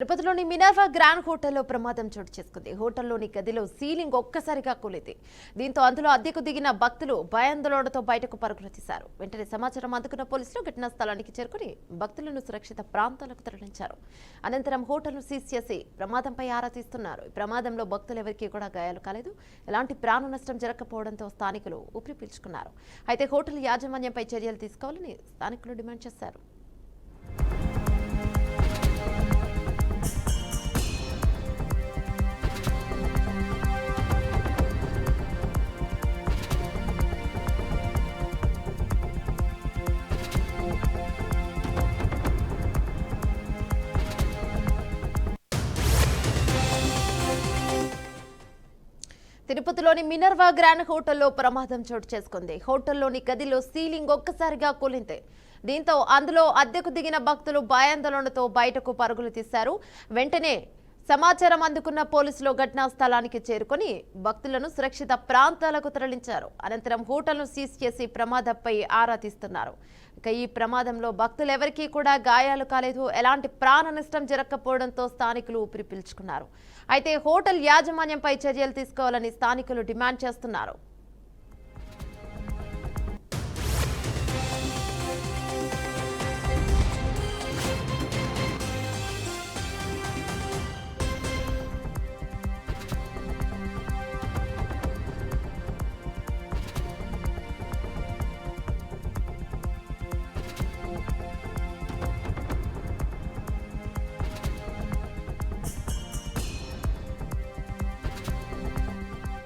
తిరుపతిలోని Minerva grand హోటల్లో ప్రమాదం చోటు చేసుకుంది. హోటల్లోని గదిలో సీలింగ్ ఒక్కసారిగా కూలింది. దీంతో అందులో అద్దెకు దిగిన భక్తులు భయాందోళనతో బయటకు పరుగులు తీశారు. వెంటనే సమాచారం అందుకున్న పోలీసులు ఘటనా స్థలానికి చేరుకుని భక్తులను సురక్షిత ప్రాంతాలకు తరలించారు. అనంతరం హోటల్ను సీజ్ చేసి ప్రమాదంపై ఆరా తీస్తున్నారు. ఈ ప్రమాదంలో భక్తులు ఎవరికీ కూడా గాయాలు కాలేదు. ఎలాంటి ప్రాణ నష్టం జరగకపోవడంతో స్థానికులు ఊపిరి పీల్చుకున్నారు. అయితే హోటల్ యాజమాన్యంపై చర్యలు తీసుకోవాలని స్థానికులు డిమాండ్ చేశారు. తిరుపతిలోని మినర్వా గ్రాండ్ హోటల్లో ప్రమాదం చోటు చేసుకుంది. హోటల్లోని గదిలో సీలింగ్ ఒక్కసారిగా కూలింది. దీంతో అందులో అద్దెకు దిగిన భక్తులు భయాందోళనతో బయటకు పరుగులు తీశారు. వెంటనే సమాచారం అందుకున్న పోలీసులు ఘటనా స్థలానికి చేరుకుని భక్తులను సురక్షిత ప్రాంతాలకు తరలించారు. అనంతరం హోటల్ను సీజ్ చేసి ప్రమాదంపై ఆరా తీస్తున్నారు. ఇక ఈ ప్రమాదంలో భక్తులు ఎవరికీ కూడా గాయాలు కాలేదు. ఎలాంటి ప్రాణ నష్టం జరగకపోవడంతో స్థానికులు ఊపిరి పీల్చుకున్నారు. అయితే హోటల్ యాజమాన్యంపై చర్యలు తీసుకోవాలని స్థానికులు డిమాండ్ చేస్తున్నారు.